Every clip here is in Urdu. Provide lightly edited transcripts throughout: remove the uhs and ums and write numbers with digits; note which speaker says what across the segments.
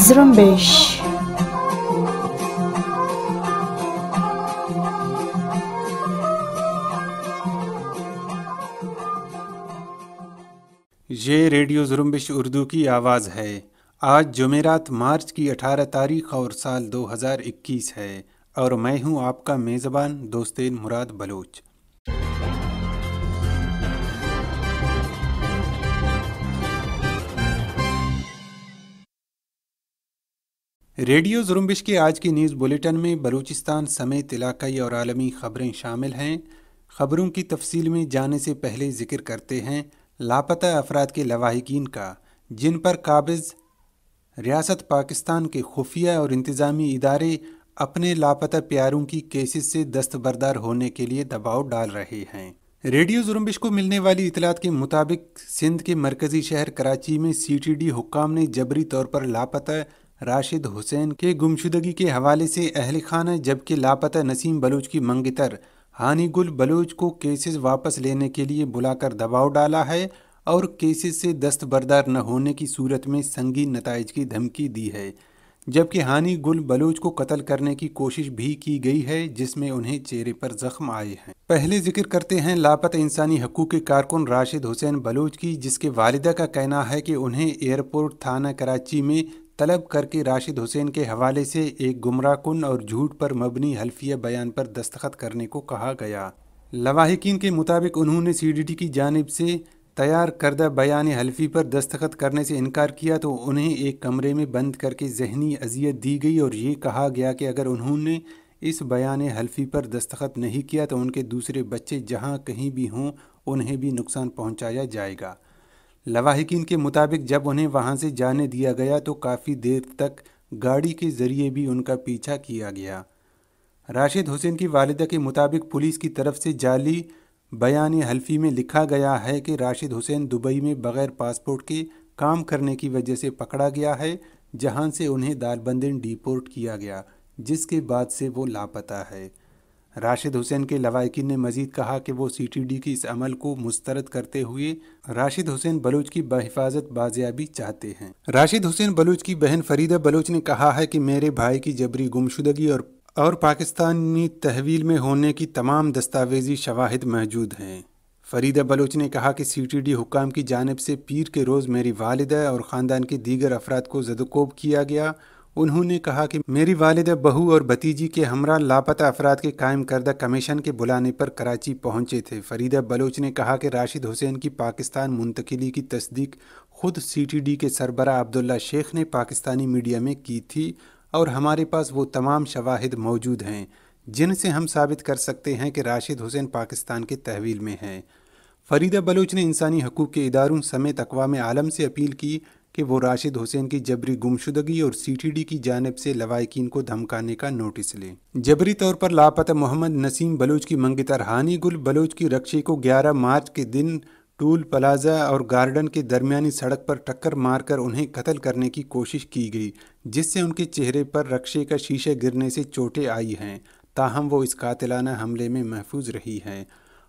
Speaker 1: زرمبش.
Speaker 2: یہ ریڈیو زرمبش اردو کی آواز ہے۔ آج جمعرات مارچ کی 18 تاریخ اور سال 2021 ہے، اور میں ہوں آپ کا میزبان دوستین مراد بلوچ۔ ریڈیو زرمبش کے آج کی نیوز بلیٹن میں بلوچستان سمیت علاقائی اور عالمی خبریں شامل ہیں۔ خبروں کی تفصیل میں جانے سے پہلے ذکر کرتے ہیں لاپتہ افراد کے لواحقین کا، جن پر قابض ریاست پاکستان کے خفیہ اور انتظامی ادارے اپنے لاپتہ پیاروں کی کیسز سے دستبردار ہونے کے لیے دباؤ ڈال رہے ہیں۔ ریڈیو زرمبش کو ملنے والی اطلاعات کے مطابق سندھ کے مرکزی شہر کراچی میں سی ٹی ڈی حکام نے جبری طور پر لاپتہ راشد حسین کے گمشدگی کے حوالے سے اہل خانہ جبکہ لاپتہ نسیم بلوچ کی منگتر ہانی گل بلوچ کو کیسز واپس لینے کے لیے بلا کر دباؤ ڈالا ہے اور کیسز سے دستبردار نہ ہونے کی صورت میں سنگین نتائج کی دھمکی دی ہے، جبکہ ہانی گل بلوچ کو قتل کرنے کی کوشش بھی کی گئی ہے، جس میں انہیں چہرے پر زخم آئے ہیں۔ پہلے ذکر کرتے ہیں لاپتہ انسانی حقوق کے کارکن راشد حسین بلوچ کی، جس کے والدہ کا کہنا ہے کہ انہیں ایئرپورٹ تھانہ کراچی میں طلب کر کے راشد حسین کے حوالے سے ایک گمراہ کن اور جھوٹ پر مبنی حلفیہ بیان پر دستخط کرنے کو کہا گیا۔ لواحقین کے مطابق انہوں نے سی ڈی ڈی کی جانب سے تیار کردہ بیان حلفی پر دستخط کرنے سے انکار کیا تو انہیں ایک کمرے میں بند کر کے ذہنی اذیت دی گئی اور یہ کہا گیا کہ اگر انہوں نے اس بیان حلفی پر دستخط نہیں کیا تو ان کے دوسرے بچے جہاں کہیں بھی ہوں انہیں بھی نقصان پہنچایا جائے گا۔ لواحقین کے مطابق جب انہیں وہاں سے جانے دیا گیا تو کافی دیر تک گاڑی کے ذریعے بھی ان کا پیچھا کیا گیا۔ راشد حسین کی والدہ کے مطابق پولیس کی طرف سے جعلی بیان حلفی میں لکھا گیا ہے کہ راشد حسین دبئی میں بغیر پاسپورٹ کے کام کرنے کی وجہ سے پکڑا گیا ہے، جہاں سے انہیں داربندن ڈیپورٹ کیا گیا، جس کے بعد سے وہ لاپتہ ہے۔ راشد حسین کے لواحقین نے مزید کہا کہ وہ سی ٹی ڈی کی اس عمل کو مسترد کرتے ہوئے راشد حسین بلوچ کی بحفاظت بازیابی چاہتے ہیں۔ راشد حسین بلوچ کی بہن فریدہ بلوچ نے کہا ہے کہ میرے بھائی کی جبری گمشدگی اور پاکستانی تحویل میں ہونے کی تمام دستاویزی شواہد موجود ہیں۔ فریدہ بلوچ نے کہا کہ سی ٹی ڈی حکام کی جانب سے پیر کے روز میری والدہ اور خاندان کے دیگر افراد کو زدوکوب کیا گیا۔ انہوں نے کہا کہ میری والدہ، بہو اور بھتیجی کے ہمراہ لاپتہ افراد کے قائم کردہ کمیشن کے بلانے پر کراچی پہنچے تھے۔ فریدہ بلوچ نے کہا کہ راشد حسین کی پاکستان منتقلی کی تصدیق خود سی ٹی ڈی کے سربراہ عبداللہ شیخ نے پاکستانی میڈیا میں کی تھی اور ہمارے پاس وہ تمام شواہد موجود ہیں جن سے ہم ثابت کر سکتے ہیں کہ راشد حسین پاکستان کے تحویل میں ہیں۔ فریدہ بلوچ نے انسانی حقوق کے اداروں سمیت اقوام عالم سے اپیل کی کہ وہ راشد حسین کی جبری گمشدگی اور سی ٹی ڈی کی جانب سے لواحقین کو دھمکانے کا نوٹس لیں۔ جبری طور پر لاپتہ محمد نسیم بلوچ کی منگتر ہانی گل بلوچ کی رکشے کو 11 مارچ کے دن ٹول پلازا اور گارڈن کے درمیانی سڑک پر ٹکر مار کر انہیں قتل کرنے کی کوشش کی گئی، جس سے ان کے چہرے پر رکشے کا شیشہ گرنے سے چوٹیں آئی ہیں، تاہم وہ اس قاتلانہ حملے میں محفوظ رہی ہیں۔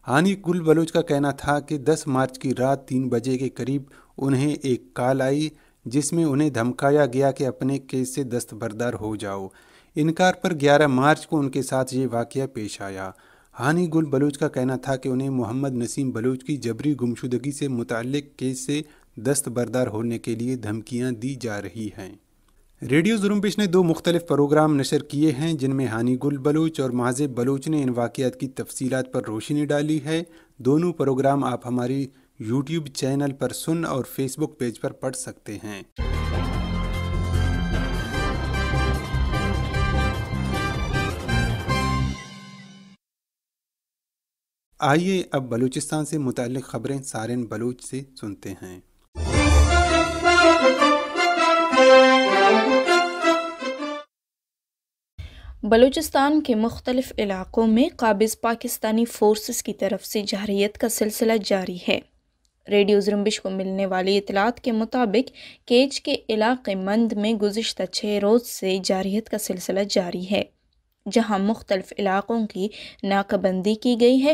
Speaker 2: ہانی گل بلوچ کا کہنا تھا کہ 10 مارچ کی رات 3 بجے کے قریب انہیں ایک کال آئی جس میں انہیں دھمکایا گیا کہ اپنے کیس سے دستبردار ہو جاؤ۔ انکار پر 11 مارچ کو ان کے ساتھ یہ واقعہ پیش آیا۔ ہانی گل بلوچ کا کہنا تھا کہ انہیں محمد نسیم بلوچ کی جبری گمشدگی سے متعلق کیس سے دستبردار ہونے کے لیے دھمکیاں دی جا رہی ہیں۔ ریڈیو زرمبش نے 2 مختلف پروگرام نشر کیے ہیں جن میں ہانی گل بلوچ اور مہذب بلوچ نے ان واقعات کی تفصیلات پر روشنی ڈالی ہے۔ دونوں پروگرام آپ ہماری یوٹیوب چینل پر سن اور فیس بک پیج پر پڑھ سکتے ہیں۔ آئیے اب بلوچستان سے متعلق خبریں سارن بلوچ سے سنتے ہیں۔
Speaker 1: بلوچستان کے مختلف علاقوں میں قابض پاکستانی فورسز کی طرف سے جارحیت کا سلسلہ جاری ہے۔ ریڈیو زرمبش کو ملنے والی اطلاعات کے مطابق کیچ کے علاقے مند میں گزشتہ 6 روز سے جارحیت کا سلسلہ جاری ہے۔ جہاں مختلف علاقوں کی ناکہ بندی کی گئی ہے،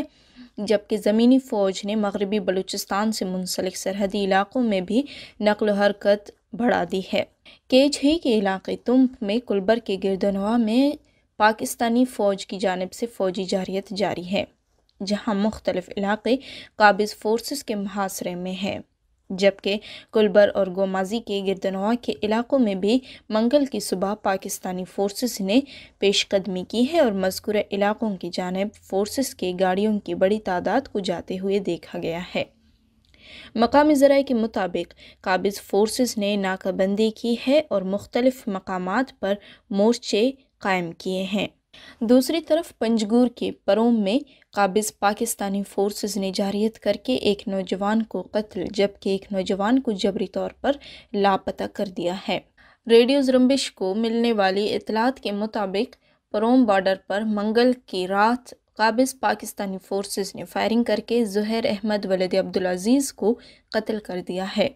Speaker 1: جبکہ زمینی فوج نے مغربی بلوچستان سے منسلک سرحدی علاقوں میں بھی نقل و حرکت بڑھا دی ہے۔ کیچھی کے علاقے تمب میں کلبر کے گردنواں میں پاکستانی فوج کی جانب سے فوجی جارحیت جاری ہے، جہاں مختلف علاقے قابض فورسز کے محاصرے میں ہیں، جبکہ کلبر اور گومازی کے گردنواں کے علاقوں میں بھی منگل کی صبح پاکستانی فورسز نے پیش قدمی کی ہے اور مذکورہ علاقوں کی جانب فورسز کے گاڑیوں کی بڑی تعداد کو جاتے ہوئے دیکھا گیا ہے۔ مقامی ذرائع کے مطابق قابض فورسز نے ناکہ بندی کی ہے اور مختلف مقامات پر مورچے قائم کیے ہیں۔ دوسری طرف پنجگور کے پروم میں قابض پاکستانی فورسز نے جارحیت کر کے ایک نوجوان کو قتل جبکہ ایک نوجوان کو جبری طور پر لاپتہ کر دیا ہے۔ ریڈیو زرمبش کو ملنے والی اطلاعات کے مطابق پروم بارڈر پر منگل کی رات قابض پاکستانی فورسز نے فائرنگ کر کے زہیر احمد ولد عبدالعزیز کو قتل کر دیا ہے۔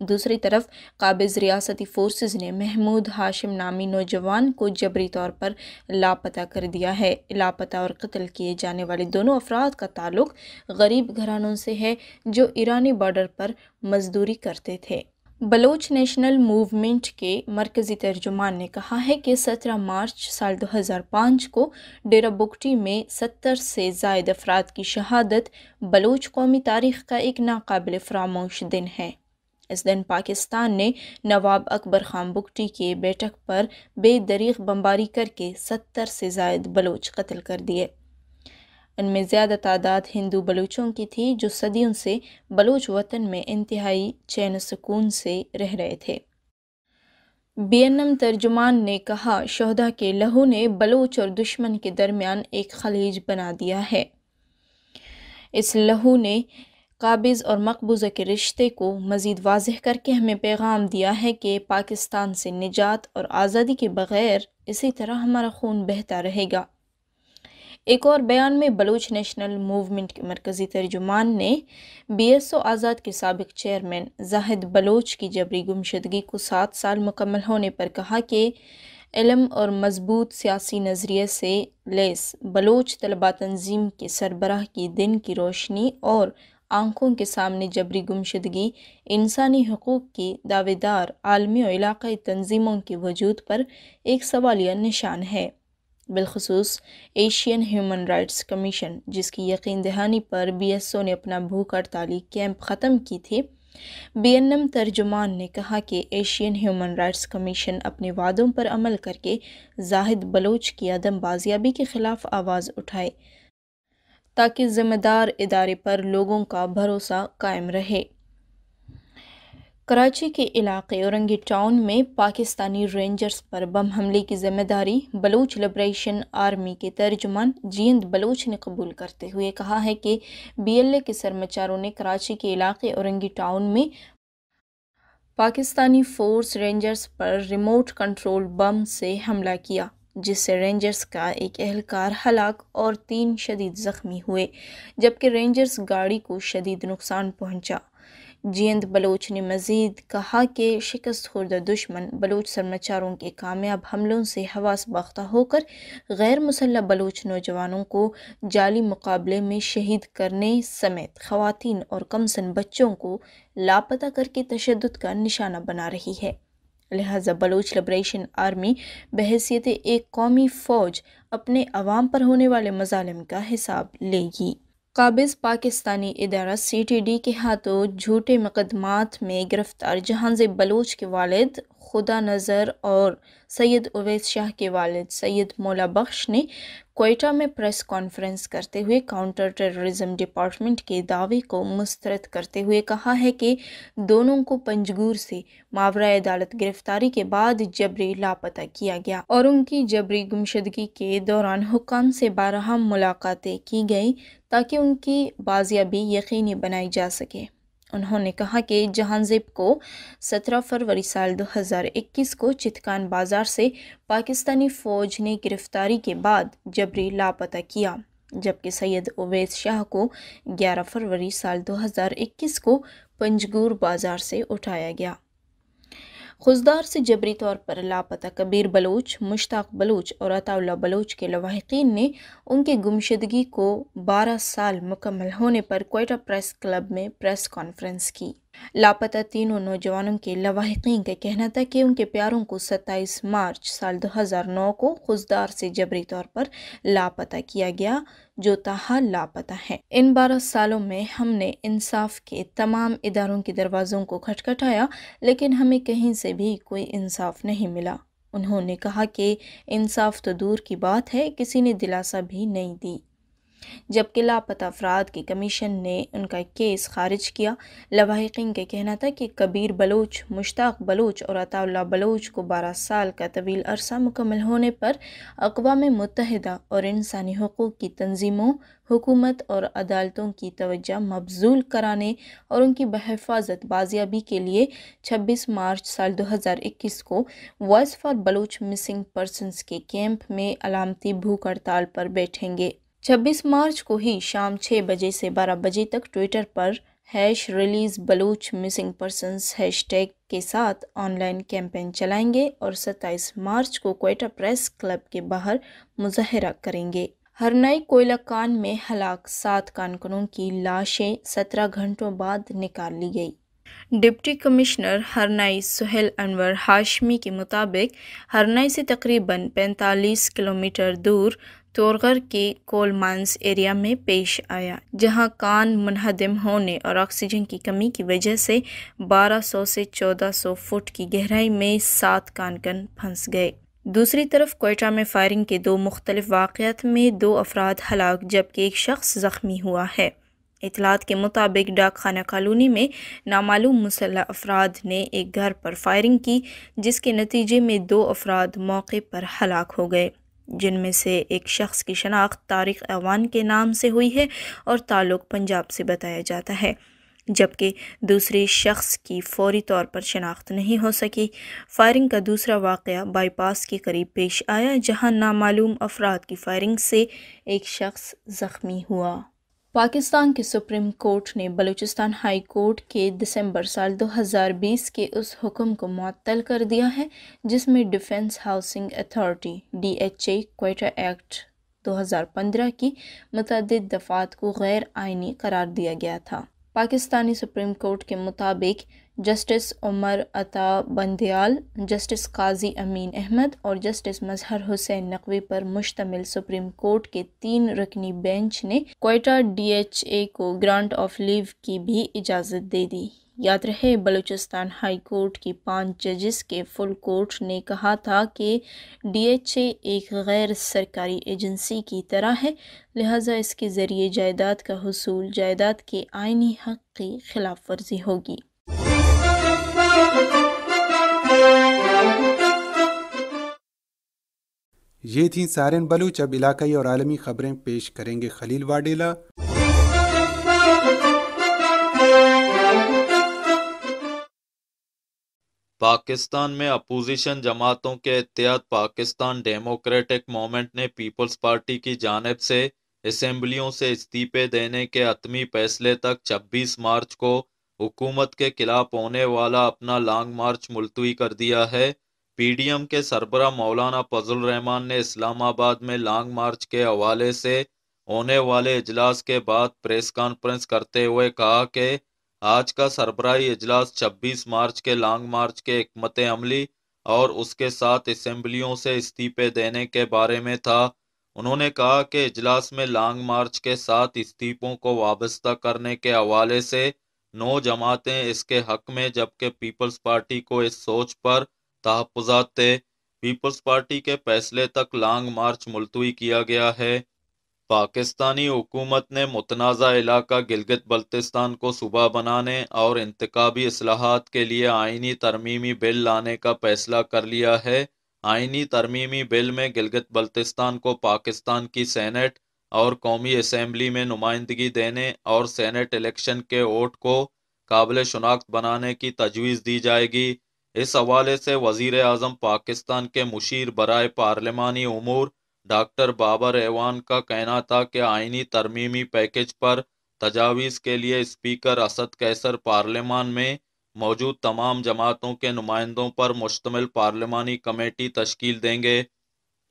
Speaker 1: دوسری طرف قابض ریاستی فورسز نے محمود ہاشم نامی نوجوان کو جبری طور پر لاپتہ کر دیا ہے۔ لاپتہ اور قتل کیے جانے والے دونوں افراد کا تعلق غریب گھرانوں سے ہے جو ایرانی بارڈر پر مزدوری کرتے تھے۔ بلوچ نیشنل موومنٹ کے مرکزی ترجمان نے کہا ہے کہ 17 مارچ سال 2005 کو ڈیرہ بگٹی میں 70 سے زائد افراد کی شہادت بلوچ قومی تاریخ کا ایک ناقابل فراموش دن ہے۔ اس دن پاکستان نے نواب اکبر خان بگٹی کے بیٹھک پر بے دریغ بمباری کر کے 70 سے زائد بلوچ قتل کر دیے۔ ان میں زیادہ تعداد ہندو بلوچوں کی تھی جو صدیوں سے بلوچ وطن میں انتہائی چین و سکون سے رہ رہے تھے۔ BNM ترجمان نے کہا، شہداء کے لہو نے بلوچ اور دشمن کے درمیان ایک خلیج بنا دیا ہے۔ اس لہو نے قابض اور مقبوضہ کے رشتے کو مزید واضح کر کے ہمیں پیغام دیا ہے کہ پاکستان سے نجات اور آزادی کے بغیر اسی طرح ہمارا خون بہتا رہے گا۔ ایک اور بیان میں بلوچ نیشنل موومنٹ کے مرکزی ترجمان نے BSO آزاد کے سابق چیئرمین زاہد بلوچ کی جبری گمشدگی کو 7 سال مکمل ہونے پر کہا کہ علم اور مضبوط سیاسی نظریے سے لیس بلوچ طلبہ تنظیم کے سربراہ کی دن کی روشنی اور آنکھوں کے سامنے جبری گمشدگی انسانی حقوق کی دعوے دار عالمی و علاقائی تنظیموں کے وجود پر ایک سوالیہ نشان ہے، بالخصوص ایشین ہیومن رائٹس کمیشن، جس کی یقین دہانی پر BSO نے اپنا بھوک ہڑتالی کیمپ ختم کی تھی۔ BNM ترجمان نے کہا کہ ایشین ہیومن رائٹس کمیشن اپنے وعدوں پر عمل کر کے زاہد بلوچ کی عدم بازیابی کے خلاف آواز اٹھائے تاکہ ذمہ دار ادارے پر لوگوں کا بھروسہ قائم رہے۔ کراچی کے علاقے اورنگی ٹاؤن میں پاکستانی رینجرز پر بم حملے کی ذمہ داری بلوچ لبریشن آرمی کے ترجمان جیند بلوچ نے قبول کرتے ہوئے کہا ہے کہ BLA کے سرمچاروں نے کراچی کے علاقے اورنگی ٹاؤن میں پاکستانی فورس رینجرز پر ریموٹ کنٹرول بم سے حملہ کیا، جس سے رینجرز کا ایک اہلکار ہلاک اور 3 شدید زخمی ہوئے، جبکہ رینجرز گاڑی کو شدید نقصان پہنچا۔ جیند بلوچ نے مزید کہا کہ شکست خوردہ دشمن بلوچ سرمچاروں کے کامیاب حملوں سے حواس باختہ ہو کر غیر مسلح بلوچ نوجوانوں کو جعلی مقابلے میں شہید کرنے سمیت خواتین اور کمسن بچوں کو لاپتہ کر کے تشدد کا نشانہ بنا رہی ہے، لہذا بلوچ لبریشن آرمی بحیثیت ایک قومی فوج اپنے عوام پر ہونے والے مظالم کا حساب لے گی۔ قابض پاکستانی ادارہ CTD کے ہاتھوں جھوٹے مقدمات میں گرفتار جہانزیب بلوچ کے والد خدا نظر اور سید اویس شاہ کے والد سید مولا بخش نے کوئٹہ میں پریس کانفرنس کرتے ہوئے کاؤنٹر ٹیررزم ڈپارٹمنٹ کے دعوے کو مسترد کرتے ہوئے کہا ہے کہ دونوں کو پنجگور سے ماورائے عدالت گرفتاری کے بعد جبری لاپتہ کیا گیا اور ان کی جبری گمشدگی کے دوران حکام سے بارہا ملاقاتیں کی گئیں تاکہ ان کی بازیابی یقینی بنائی جا سکے۔ انہوں نے کہا کہ جہانزیب کو 17 فروری سال 2021 کو چتکان بازار سے پاکستانی فوج نے گرفتاری کے بعد جبری لاپتہ کیا، جبکہ سید اویس شاہ کو 11 فروری سال 2021 کو پنجگور بازار سے اٹھایا گیا۔ خضدار سے جبری طور پر لاپتہ کبیر بلوچ، مشتاق بلوچ اور عطا اللہ بلوچ کے لواحقین نے ان کی گمشدگی کو 12 سال مکمل ہونے پر کوئٹہ پریس کلب میں پریس کانفرنس کی۔ لاپتہ تینوں نوجوانوں کے لواحقین کا کہنا تھا کہ ان کے پیاروں کو 27 مارچ سال 2009 کو خضدار سے جبری طور پر لاپتہ کیا گیا، جو تاحال لاپتہ ہیں۔ ان 12 سالوں میں ہم نے انصاف کے تمام اداروں کے دروازوں کو کھٹکھٹایا، لیکن ہمیں کہیں سے بھی کوئی انصاف نہیں ملا۔ انہوں نے کہا کہ انصاف تو دور کی بات ہے، کسی نے دلاسا بھی نہیں دی۔ جبکہ لاپتہ افراد کی کمیشن نے ان کا کیس خارج کیا۔ لواحقین کا کہنا تھا کہ کبیر بلوچ، مشتاق بلوچ اور عطا اللہ بلوچ کو 12 سال کا طویل عرصہ مکمل ہونے پر اقوام متحدہ اور انسانی حقوق کی تنظیموں، حکومت اور عدالتوں کی توجہ مبذول کرانے اور ان کی بحفاظت بازیابی کے لیے 26 مارچ سال 2021 کو Voice for Baloch Missing Persons کے کیمپ میں علامتی بھوک ہڑتال پر بیٹھیں گے۔ 26 مارچ کو ہی شام 6 بجے سے 12 بجے تک ٹویٹر پر #ریلیز بلوچ مسنگ پرسنز #، کے ساتھ آن لائن کیمپین چلائیں گے اور 27 مارچ کو کوئٹہ پریس کلب کے باہر مظاہرہ کریں گے۔ ہرنائی کوئلہ کان میں ہلاک 7 کارکنوں کی لاشیں 17 گھنٹوں بعد نکال لی گئی۔ ڈپٹی کمشنر ہرنائی سہیل انور ہاشمی کے مطابق ہرنائی سے تقریباً 45 کلومیٹر دور تورغر کے کول مائنز ایریا میں پیش آیا، جہاں کان منہدم ہونے اور آکسیجن کی کمی کی وجہ سے 1200 سے 1400 فٹ کی گہرائی میں 7 کارکن پھنس گئے۔ دوسری طرف کوئٹہ میں فائرنگ کے 2 مختلف واقعات میں 2 افراد ہلاک جبکہ 1 شخص زخمی ہوا ہے۔ اطلاعات کے مطابق ڈاک خانہ کالونی میں نامعلوم مسلح افراد نے ایک گھر پر فائرنگ کی، جس کے نتیجے میں 2 افراد موقع پر ہلاک ہو گئے، جن میں سے ایک شخص کی شناخت طارق اعوان کے نام سے ہوئی ہے اور تعلق پنجاب سے بتایا جاتا ہے، جبکہ دوسرے شخص کی فوری طور پر شناخت نہیں ہو سکی۔ فائرنگ کا دوسرا واقعہ بائی پاس کے قریب پیش آیا، جہاں نامعلوم افراد کی فائرنگ سے ایک شخص زخمی ہوا۔ پاکستان کے سپریم کورٹ نے بلوچستان ہائی کورٹ کے دسمبر سال 2020 کے اس حکم کو معطل کر دیا ہے جس میں defence housing authority (DHA) Quetta act 2015 کی متعدد دفعات کو غیر آئینی قرار دیا گیا تھا۔ پاکستانی سپریم کورٹ کے مطابق جسٹس عمر عطا بندیال، جسٹس قاضی امین احمد اور جسٹس مظہر حسین نقوی پر مشتمل سپریم کورٹ کے 3 رکنی بینچ نے کوئٹہ DHA کو گرانٹ آف لیو کی بھی اجازت دے دی۔ یاد رہے، بلوچستان ہائی کورٹ کی 5 ججز کے فل کورٹ نے کہا تھا کہ DHA ایک غیر سرکاری ایجنسی کی طرح ہے، لہٰذا اس کے ذریعے جائیداد کا حصول جائیداد کے آئینی حق کی خلاف ورزی ہوگی۔
Speaker 2: یہ تھیں سارن بلوچ۔ اب علاقائی اور عالمی خبریں پیش کریں گے خلیل واڈیلا۔
Speaker 3: پاکستان میں اپوزیشن جماعتوں کے اتحاد پاکستان ڈیموکریٹک موومنٹ نے پیپلز پارٹی کی جانب سے اسمبلیوں سے استعفے دینے کے حتمی فیصلے تک 26 مارچ کو حکومت کے خلاف ہونے والا اپنا لانگ مارچ ملتوی کر دیا ہے۔ PDM کے سربراہ مولانا فضل الرحمان نے اسلام آباد میں لانگ مارچ کے حوالے سے ہونے والے اجلاس کے بعد پریس کانفرنس کرتے ہوئے کہا کہ آج کا سربراہی اجلاس 26 مارچ کے لانگ مارچ کے حکمت عملی اور اس کے ساتھ اسمبلیوں سے استعفے دینے کے بارے میں تھا۔ انہوں نے کہا کہ اجلاس میں لانگ مارچ کے ساتھ استعفوں کو وابستہ کرنے کے حوالے سے 9 جماعتیں اس کے حق میں، جبکہ پیپلز پارٹی کو اس سوچ پر تحفظات تھے۔ پیپلز پارٹی کے فیصلے تک لانگ مارچ ملتوی کیا گیا ہے۔ پاکستانی حکومت نے متنازع علاقہ گلگت بلتستان کو صوبہ بنانے اور انتخابی اصلاحات کے لیے آئینی ترمیمی بل لانے کا فیصلہ کر لیا ہے۔ آئینی ترمیمی بل میں گلگت بلتستان کو پاکستان کی سینٹ اور قومی اسمبلی میں نمائندگی دینے اور سینٹ الیکشن کے ووٹ کو قابل شناخت بنانے کی تجویز دی جائے گی۔ اس حوالے سے وزیر اعظم پاکستان کے مشیر برائے پارلیمانی امور ڈاکٹر بابر اعوان کا کہنا تھا کہ آئینی ترمیمی پیکج پر تجاویز کے لیے اسپیکر اسد قیصر پارلیمان میں موجود تمام جماعتوں کے نمائندوں پر مشتمل پارلیمانی کمیٹی تشکیل دیں گے۔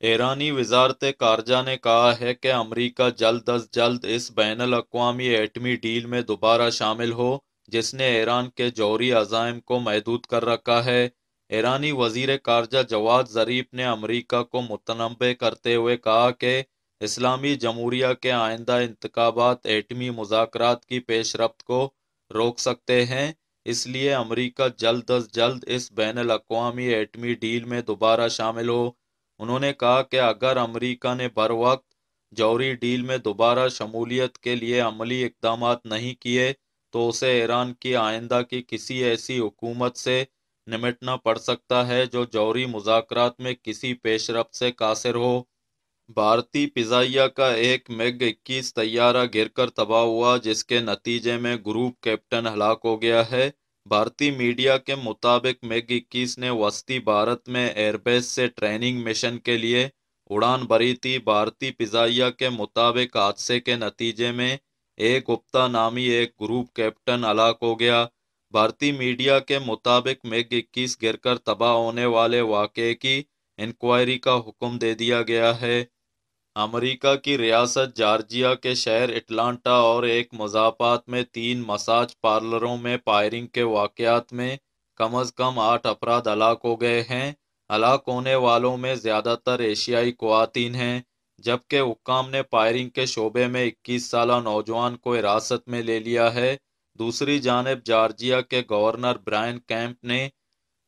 Speaker 3: ایرانی وزارت خارجہ نے کہا ہے کہ امریکہ جلد از جلد اس بین الاقوامی ایٹمی ڈیل میں دوبارہ شامل ہو جس نے ایران کے جوہری عزائم کو محدود کر رکھا ہے۔ ایرانی وزیر خارجہ جواد ظریف نے امریکہ کو متنبع کرتے ہوئے کہا کہ اسلامی جمہوریہ کے آئندہ انتخابات ایٹمی مذاکرات کی پیش رفت کو روک سکتے ہیں، اس لیے امریکہ جلد از جلد اس بین الاقوامی ایٹمی ڈیل میں دوبارہ شامل ہو۔ انہوں نے کہا کہ اگر امریکہ نے بروقت جوہری ڈیل میں دوبارہ شمولیت کے لیے عملی اقدامات نہیں کیے تو اسے ایران کی آئندہ کی کسی ایسی حکومت سے نمٹنا پڑ سکتا ہے جو جوہری مذاکرات میں کسی پیش رفت سے قاصر ہو۔ بھارتی فضائیہ کا ایک میگ 21 طیارہ گر کر تباہ ہوا جس کے نتیجے میں گروپ کیپٹن ہلاک ہو گیا ہے۔ بھارتی میڈیا کے مطابق میگ 21 نے وسطی بھارت میں ایئر بیس سے ٹریننگ مشن کے لیے اڑان بھری تھی۔ بھارتی فضائیہ کے مطابق حادثے کے نتیجے میں ایک گپتا نامی ایک گروپ کیپٹن ہلاک ہو گیا۔ بھارتی میڈیا کے مطابق میگ 21 گر کر تباہ ہونے والے واقعے کی انکوائری کا حکم دے دیا گیا ہے۔ امریکہ کی ریاست جارجیا کے شہر اٹلانٹا اور ایک مضافات میں 3 مساج پارلروں میں فائرنگ کے واقعات میں کم از کم 8 افراد ہلاک ہو گئے ہیں۔ ہلاک ہونے والوں میں زیادہ تر ایشیائی خواتین ہیں، جبکہ حکام نے فائرنگ کے شعبے میں 21 سالہ نوجوان کو حراست میں لے لیا ہے۔ دوسری جانب جارجیا کے گورنر برائن کیمپ نے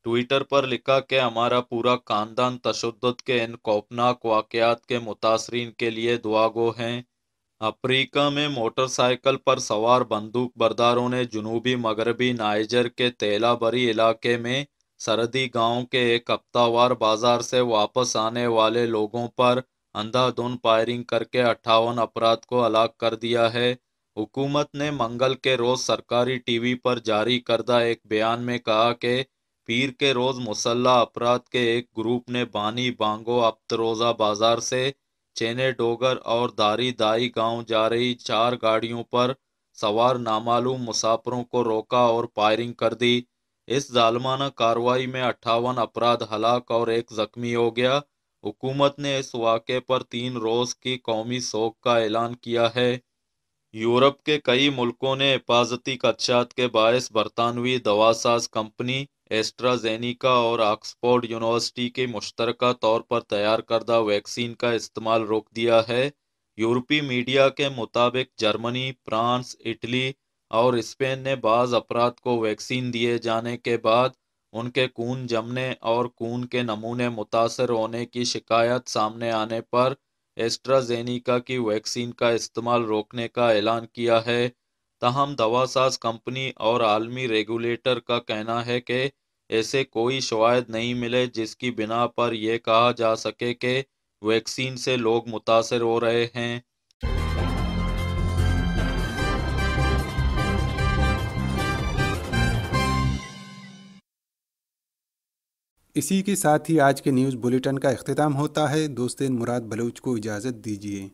Speaker 3: ٹویٹر پر لکھا کہ ہمارا پورا خاندان تشدد کے ان خوفناک واقعات کے متاثرین کے لیے دعا گو ہیں۔ افریقہ میں موٹر سائیکل پر سوار بندوق برداروں نے جنوبی مغربی نائجر کے تیلا بری علاقے میں سرحدی گاؤں کے ایک ہفتہ وار بازار سے واپس آنے والے لوگوں پر اندھا دھند فائرنگ کر کے 58 افراد کو ہلاک کر دیا ہے۔ حکومت نے منگل کے روز سرکاری ٹی وی پر جاری کردہ ایک بیان میں کہا کہ پیر کے روز مسلح افراد کے ایک گروپ نے بانی بانگو ابتروزہ بازار سے چینے ڈوگر اور داری دائی گاؤں جا رہی 4 گاڑیوں پر سوار نامعلوم مسافروں کو روکا اور فائرنگ کر دی۔ اس ظالمانہ کارروائی میں 58 افراد ہلاک اور ایک زخمی ہو گیا۔ حکومت نے اس واقعے پر 3 روز کی قومی سوگ کا اعلان کیا ہے۔ یورپ کے کئی ملکوں نے حفاظتی خدشات کے باعث برطانوی دواساز کمپنی ایسٹرازینیکا اور آکسفورڈ یونیورسٹی کی مشترکہ طور پر تیار کردہ ویکسین کا استعمال روک دیا ہے۔ یورپی میڈیا کے مطابق جرمنی، فرانس، اٹلی اور اسپین نے بعض افراد کو ویکسین دیے جانے کے بعد ان کے خون جمنے اور خون کے نمونے متاثر ہونے کی شکایات سامنے آنے پر ایسٹرازینیکا کی ویکسین کا استعمال روکنے کا اعلان کیا ہے۔ تاہم دواساز کمپنی اور عالمی ریگولیٹر کا کہنا ہے کہ ایسے کوئی شواہد نہیں ملے جس کی بنا پر یہ کہا جا سکے کہ ویکسین سے لوگ متاثر ہو رہے ہیں۔
Speaker 2: اسی کے ساتھ ہی آج کے نیوز بلیٹن کا اختتام ہوتا ہے۔ دوستین مراد بلوچ کو اجازت دیجیے۔